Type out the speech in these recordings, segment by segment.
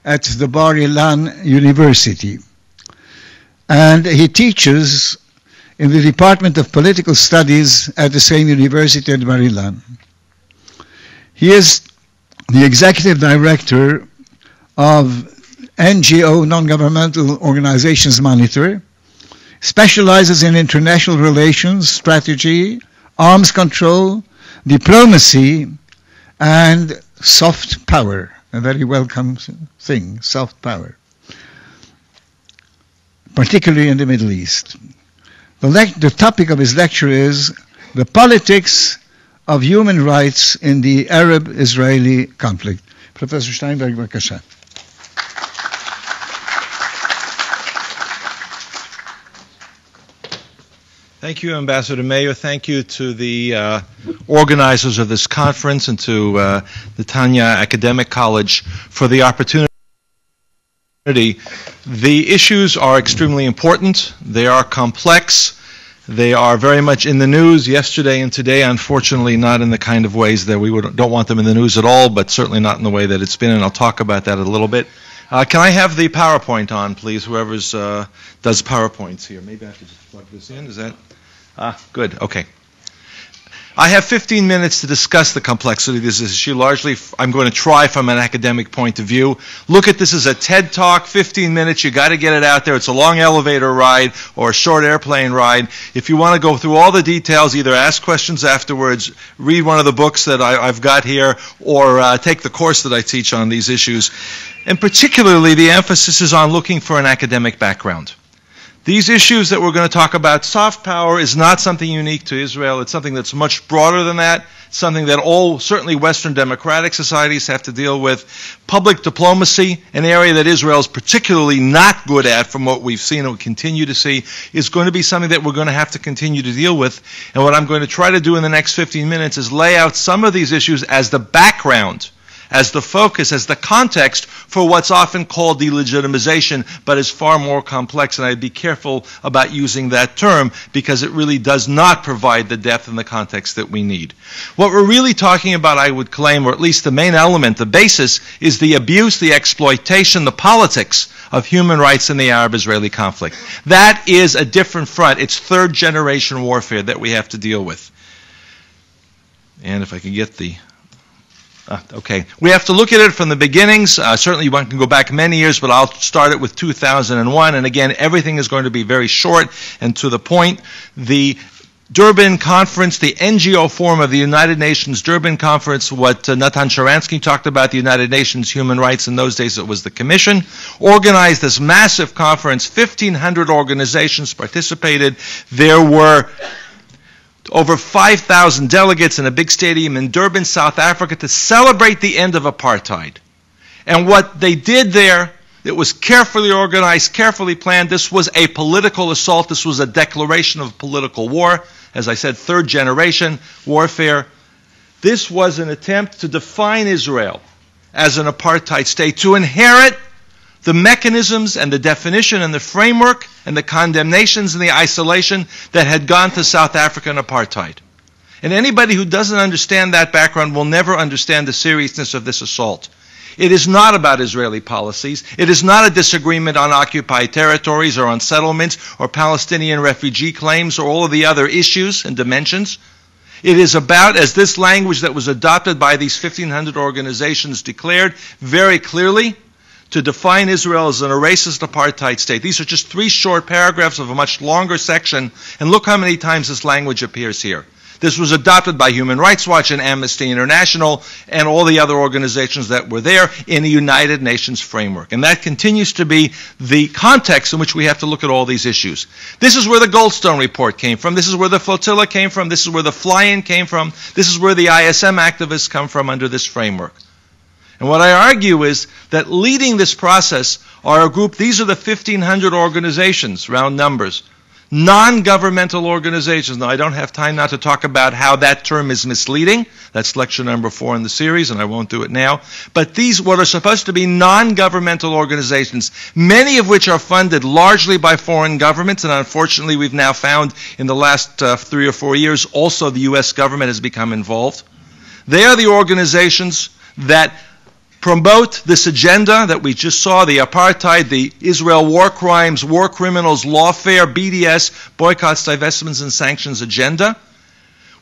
at the Bar Ilan University. And he teaches in the Department of Political Studies at the same university at Bar Ilan. He is the executive director of NGO, Non-Governmental Organizations Monitor, specializes in international relations, strategy, arms control, diplomacy, and soft power. A very welcome thing, soft power, particularly in the Middle East. The topic of his lecture is the politics of human rights in the Arab-Israeli conflict. Professor Steinberg, b'kasha. Thank you, Ambassador Mayer. Thank you to the organizers of this conference and to Netanya Academic College for the opportunity. The issues are extremely important. They are complex. They are very much in the news yesterday and today, unfortunately not in the kind of ways that we don't want them in the news at all, but certainly not in the way that it's been, and I'll talk about that a little bit. Can I have the PowerPoint on, please, whoever's does PowerPoints here? Maybe I have to just plug this in. Is that? Good. Okay. I have 15 minutes to discuss the complexity of this issue. Largely, I'm going to try from an academic point of view. Look at this as a TED Talk, 15 minutes. You got to get it out there. It's a long elevator ride or a short airplane ride. If you want to go through all the details, either ask questions afterwards, read one of the books that I've got here, or take the course that I teach on these issues. And particularly, the emphasis is on looking for an academic background. These issues that we're going to talk about, soft power is not something unique to Israel. It's something that's much broader than that, something that all, certainly Western democratic societies have to deal with. Public diplomacy, an area that Israel is particularly not good at from what we've seen and we continue to see, is going to be something that we're going to have to continue to deal with. And what I'm going to try to do in the next 15 minutes is lay out some of these issues as the background, as the focus, as the context for what's often called delegitimization, but is far more complex, and I'd be careful about using that term because it really does not provide the depth and the context that we need. What we're really talking about, I would claim, or at least the main element, the basis, is the abuse, the exploitation, the politics of human rights in the Arab-Israeli conflict. That is a different front. It's third-generation warfare that we have to deal with. And if I can get the... Okay, we have to look at it from the beginnings. Certainly one can go back many years, but I'll start it with 2001. And again, everything is going to be very short and to the point. The Durban Conference, the NGO form of the United Nations Durban Conference, what Natan Sharansky talked about, the United Nations Human Rights, in those days it was the Commission, organized this massive conference. 1,500 organizations participated. There were over 5,000 delegates in a big stadium in Durban, South Africa, to celebrate the end of apartheid. And what they did there, it was carefully organized, carefully planned. This was a political assault. This was a declaration of political war. As I said, third generation warfare. This was an attempt to define Israel as an apartheid state, to inherit the mechanisms and the definition and the framework and the condemnations and the isolation that had gone to South African apartheid. And anybody who doesn't understand that background will never understand the seriousness of this assault. It is not about Israeli policies. It is not a disagreement on occupied territories or on settlements or Palestinian refugee claims or all of the other issues and dimensions. It is about, as this language that was adopted by these 1,500 organizations declared very clearly, to define Israel as a racist apartheid state. These are just 3 short paragraphs of a much longer section, and look how many times this language appears here. This was adopted by Human Rights Watch and Amnesty International and all the other organizations that were there in the United Nations framework. And that continues to be the context in which we have to look at all these issues. This is where the Goldstone Report came from. This is where the flotilla came from. This is where the fly-in came from. This is where the ISM activists come from under this framework. And what I argue is that leading this process are a group, these are the 1,500 organizations, round numbers, non-governmental organizations. Now, I don't have time now to talk about how that term is misleading. That's lecture number 4 in the series, and I won't do it now. But these, what are supposed to be non-governmental organizations, many of which are funded largely by foreign governments, and unfortunately we've now found in the last 3 or 4 years also the U.S. government has become involved. They are the organizations that promote this agenda that we just saw, the apartheid, the Israel war crimes, war criminals, lawfare, BDS, boycotts, divestments, and sanctions agenda.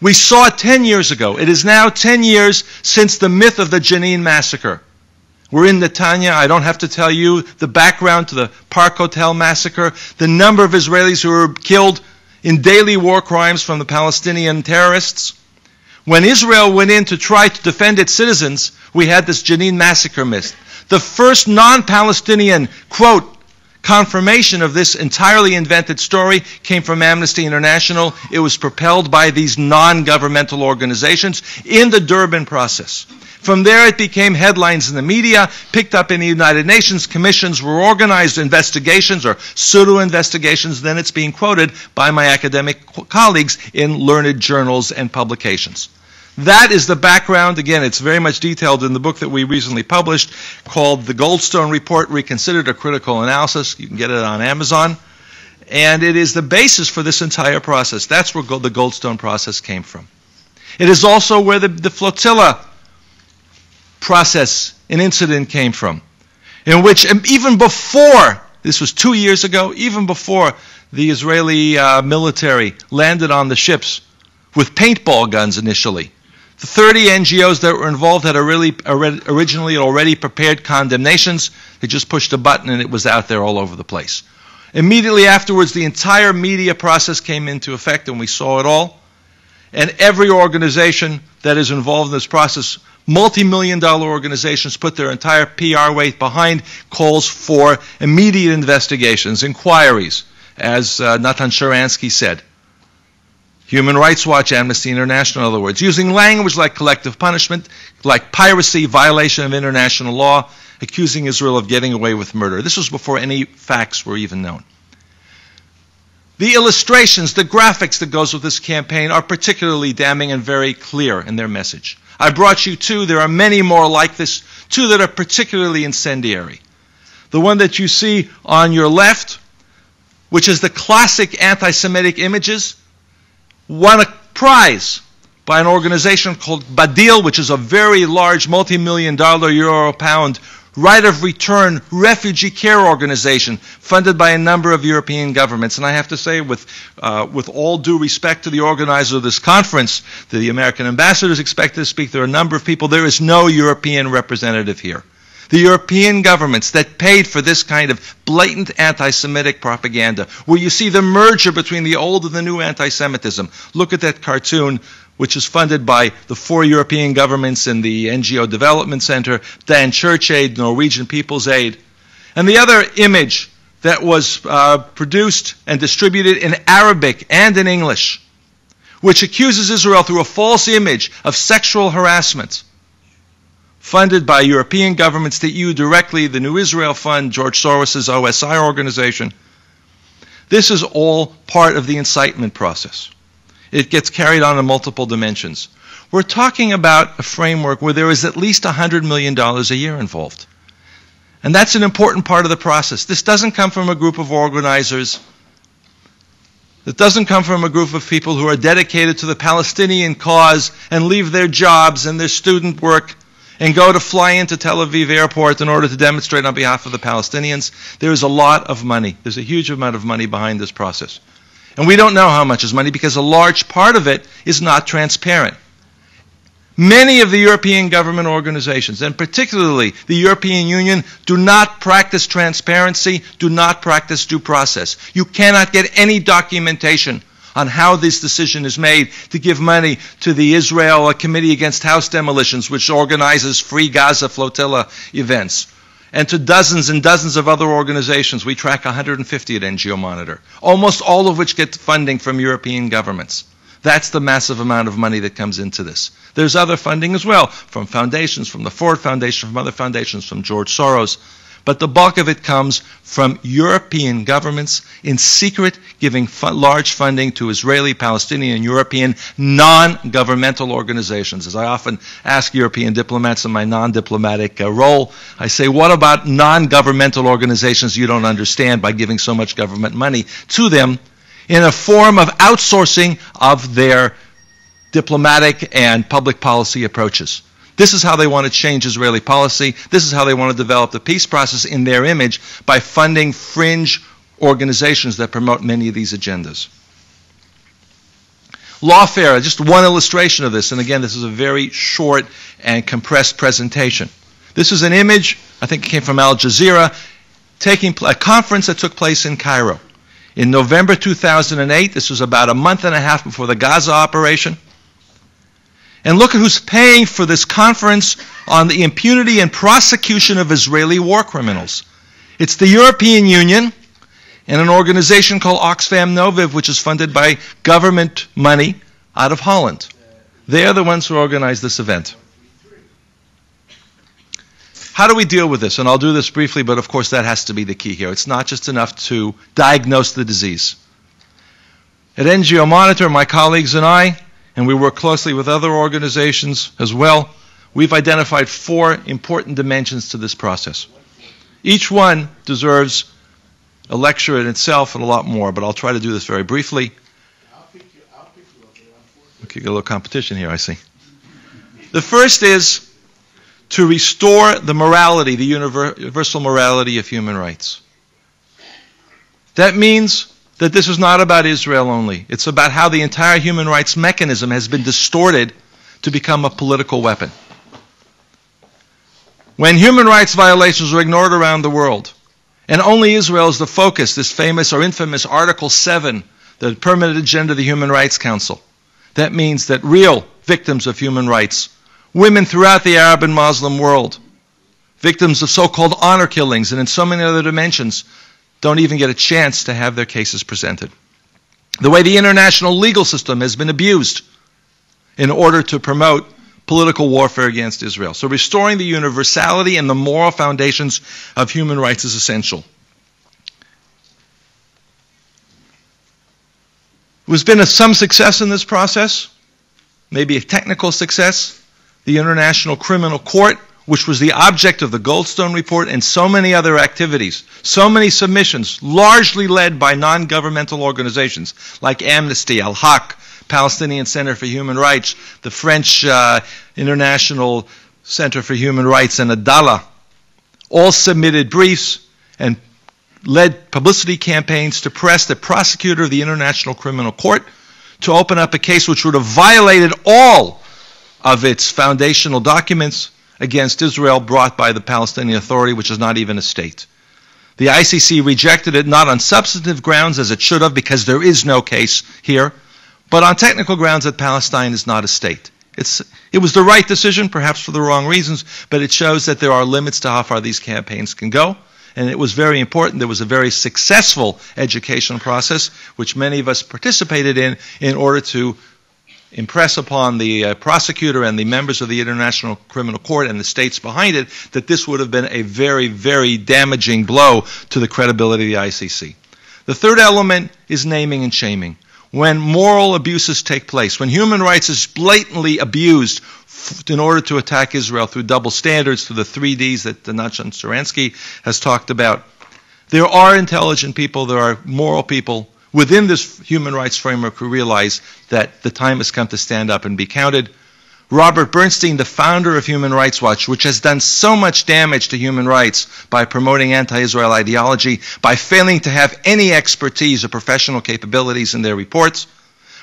We saw it 10 years ago. It is now 10 years since the myth of the Jenin massacre. We're in Netanya. I don't have to tell you the background to the Park Hotel massacre, the number of Israelis who were killed in daily war crimes from the Palestinian terrorists. When Israel went in to try to defend its citizens, we had this Jenin massacre myth. The first non-Palestinian, quote, confirmation of this entirely invented story came from Amnesty International. It was propelled by these non-governmental organizations in the Durban process. From there it became headlines in the media, picked up in the United Nations, commissions were organized, investigations or pseudo-investigations, then it's being quoted by my academic colleagues in learned journals and publications. That is the background. Again, it's very much detailed in the book that we recently published called The Goldstone Report Reconsidered, a Critical Analysis. You can get it on Amazon. And it is the basis for this entire process. That's where the Goldstone process came from. It is also where the flotilla process and incident came from, in which even before, this was 2 years ago, even before the Israeli military landed on the ships with paintball guns initially, the 30 NGOs that were involved had originally already prepared condemnations. They just pushed a button and it was out there all over the place. Immediately afterwards, the entire media process came into effect and we saw it all. And every organization that is involved in this process, multi-million-dollar organizations, put their entire PR weight behind calls for immediate investigations, inquiries, as Natan Sharansky said. Human Rights Watch, Amnesty International, in other words, using language like collective punishment, like piracy, violation of international law, accusing Israel of getting away with murder. This was before any facts were even known. The illustrations, the graphics that goes with this campaign are particularly damning and very clear in their message. I brought you two. There are many more like this, two that are particularly incendiary. The one that you see on your left, which is the classic anti-Semitic images, won a prize by an organization called Badil, which is a very large multi-million-dollar, euro, pound, right of return refugee care organization funded by a number of European governments. And I have to say, with all due respect to the organizer of this conference, the American ambassador is expected to speak. There are a number of people. There is no European representative here. The European governments that paid for this kind of blatant anti-Semitic propaganda, where you see the merger between the old and the new anti-Semitism. Look at that cartoon, which is funded by the 4 European governments in the NGO Development Center, Dan Church Aid, Norwegian People's Aid. And the other image that was produced and distributed in Arabic and in English, which accuses Israel through a false image of sexual harassment, funded by European governments, the EU directly, the New Israel Fund, George Soros' OSI organization. This is all part of the incitement process. It gets carried on in multiple dimensions. We're talking about a framework where there is at least $100 million a year involved. And that's an important part of the process. This doesn't come from a group of organizers. It doesn't come from a group of people who are dedicated to the Palestinian cause and leave their jobs and their student work and go to fly into Tel Aviv airport in order to demonstrate on behalf of the Palestinians. There is a lot of money. There's a huge amount of money behind this process. And we don't know how much is money because a large part of it is not transparent. Many of the European government organizations, and particularly the European Union, do not practice transparency, do not practice due process. You cannot get any documentation on how this decision is made to give money to the Israel Committee Against House Demolitions, which organizes free Gaza flotilla events, and to dozens and dozens of other organizations. We track 150 at NGO Monitor, almost all of which get funding from European governments. That's the massive amount of money that comes into this. There's other funding as well, from foundations, from the Ford Foundation, from other foundations, from George Soros. But the bulk of it comes from European governments in secret giving large funding to Israeli, Palestinian, and European non-governmental organizations. As I often ask European diplomats in my non-diplomatic role, I say, what about non-governmental organizations you don't understand by giving so much government money to them in a form of outsourcing of their diplomatic and public policy approaches? This is how they want to change Israeli policy. This is how they want to develop the peace process in their image, by funding fringe organizations that promote many of these agendas. Lawfare, just one illustration of this, and again, this is a very short and compressed presentation. This is an image, I think it came from Al Jazeera, taking a conference that took place in Cairo. In November 2008, this was about a month and a half before the Gaza operation. And look at who's paying for this conference on the impunity and prosecution of Israeli war criminals. It's the European Union and an organization called Oxfam Novib, which is funded by government money out of Holland. They are the ones who organized this event. How do we deal with this? And I'll do this briefly, but of course that has to be the key here. It's not just enough to diagnose the disease. At NGO Monitor, my colleagues and I, and we work closely with other organizations as well, we've identified 4 important dimensions to this process. Each one deserves a lecture in itself and a lot more, but I'll try to do this very briefly. Okay, got a little competition here, I see. The first is to restore the morality, the universal morality of human rights. That means that this is not about Israel only. It's about how the entire human rights mechanism has been distorted to become a political weapon. When human rights violations are ignored around the world, and only Israel is the focus, this famous or infamous Article 7, the permanent agenda of the Human Rights Council. That means that real victims of human rights, women throughout the Arab and Muslim world, victims of so-called honor killings and in so many other dimensions, don't even get a chance to have their cases presented. The way the international legal system has been abused in order to promote political warfare against Israel. So restoring the universality and the moral foundations of human rights is essential. There's been some success in this process, maybe a technical success. The International Criminal Court, which was the object of the Goldstone Report and so many other activities, so many submissions, largely led by non-governmental organizations like Amnesty, Al-Haq, Palestinian Center for Human Rights, the French International Center for Human Rights, and Adala, all submitted briefs and led publicity campaigns to press the prosecutor of the International Criminal Court to open up a case which would have violated all of its foundational documents against Israel brought by the Palestinian Authority, which is not even a state. The ICC rejected it not on substantive grounds, as it should have, because there is no case here, but on technical grounds that Palestine is not a state. It was the right decision, perhaps for the wrong reasons, but it shows that there are limits to how far these campaigns can go. And it was very important. There was a very successful educational process, which many of us participated in order to impress upon the prosecutor and the members of the International Criminal Court and the states behind it that this would have been a very, very damaging blow to the credibility of the ICC. The third element is naming and shaming. When moral abuses take place, when human rights is blatantly abused in order to attack Israel through double standards, through the 3Ds that Nachan Sharansky has talked about, there are intelligent people, there are moral people within this human rights framework who realize that the time has come to stand up and be counted. Robert Bernstein, the founder of Human Rights Watch, which has done so much damage to human rights by promoting anti-Israel ideology, by failing to have any expertise or professional capabilities in their reports.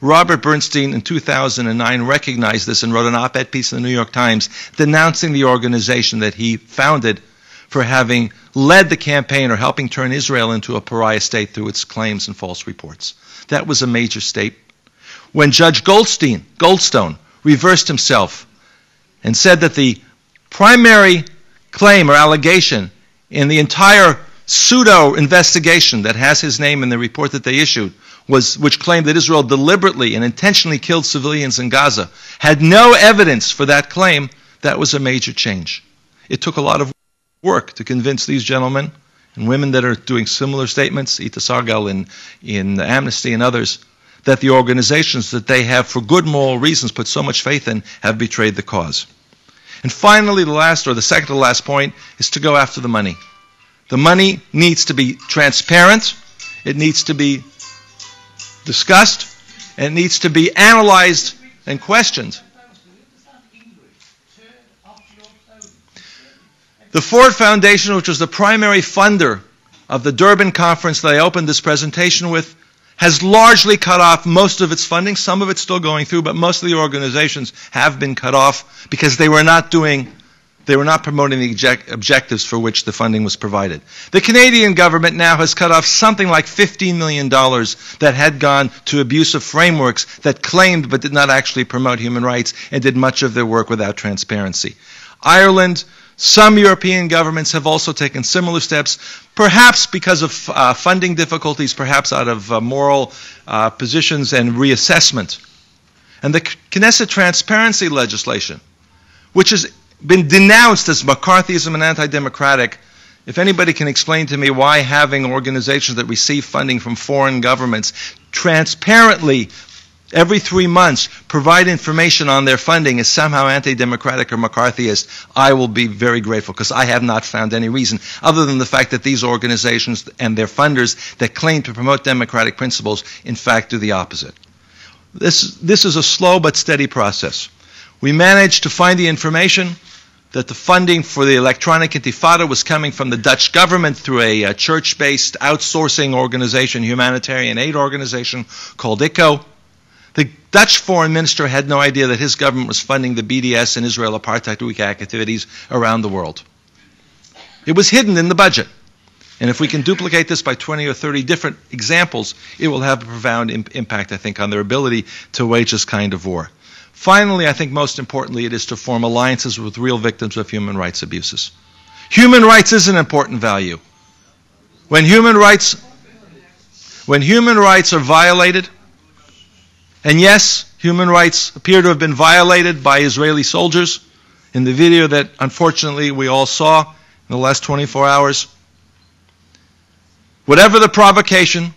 Robert Bernstein in 2009 recognized this and wrote an op-ed piece in the New York Times denouncing the organization that he founded for having led the campaign or helping turn Israel into a pariah state through its claims and false reports. That was a major state. When Judge Goldstone reversed himself and said that the primary claim or allegation in the entire pseudo-investigation that has his name in the report that they issued, which claimed that Israel deliberately and intentionally killed civilians in Gaza, had no evidence for that claim, that was a major change. It took a lot of work to convince these gentlemen and women that are doing similar statements, Ita Sargal in Amnesty and others, that the organizations that they have, for good moral reasons, put so much faith in, have betrayed the cause. And finally, the second to the last point is to go after the money. The money needs to be transparent, it needs to be discussed, and it needs to be analyzed and questioned. The Ford Foundation, which was the primary funder of the Durban conference that I opened this presentation with, has largely cut off most of its funding. Some of it's still going through, but most of the organizations have been cut off because they were not promoting the objectives for which the funding was provided. The Canadian government now has cut off something like $15 million that had gone to abusive frameworks that claimed but did not actually promote human rights and did much of their work without transparency. Ireland, some European governments have also taken similar steps, perhaps because of funding difficulties, perhaps out of moral positions and reassessment. And the Knesset transparency legislation, which has been denounced as McCarthyism and anti-democratic, if anybody can explain to me why having organizations that receive funding from foreign governments transparently every 3 months provide information on their funding is somehow anti-democratic or McCarthyist, I will be very grateful, because I have not found any reason other than the fact that these organizations and their funders that claim to promote democratic principles in fact do the opposite. This is a slow but steady process. We managed to find the information that the funding for the electronic intifada was coming from the Dutch government through a church-based outsourcing organization, humanitarian aid organization called ICO. The Dutch foreign minister had no idea that his government was funding the BDS and Israel apartheid week activities around the world. It was hidden in the budget. And if we can duplicate this by 20 or 30 different examples, it will have a profound impact, I think, on their ability to wage this kind of war. Finally, I think most importantly, it is to form alliances with real victims of human rights abuses. Human rights is an important value. When human rights are violated, and yes, human rights appear to have been violated by Israeli soldiers in the video that unfortunately we all saw in the last 24 hours. Whatever the provocation,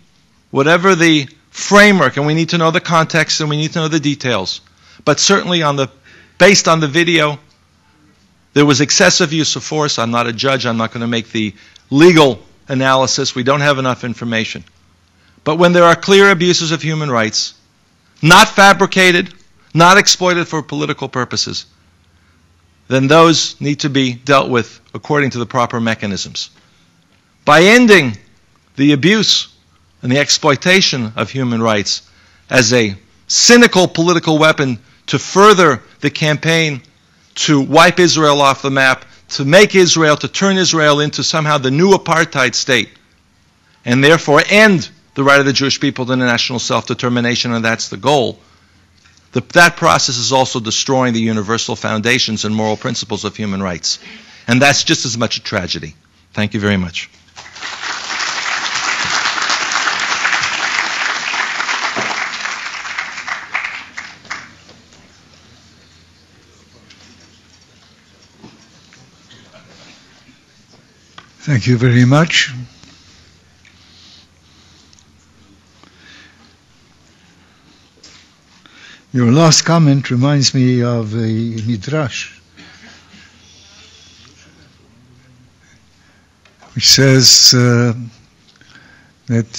whatever the framework, and we need to know the context and we need to know the details, but certainly based on the video, there was excessive use of force. I'm not a judge. I'm not going to make the legal analysis. We don't have enough information. But when there are clear abuses of human rights, not fabricated, not exploited for political purposes, then those need to be dealt with according to the proper mechanisms. By ending the abuse and the exploitation of human rights as a cynical political weapon to further the campaign to wipe Israel off the map, to make Israel, to turn Israel into somehow the new apartheid state, and therefore end the right of the Jewish people to national self-determination, and that's the goal. That process is also destroying the universal foundations and moral principles of human rights. And that's just as much a tragedy. Thank you very much. Thank you very much. Your last comment reminds me of a midrash, which says that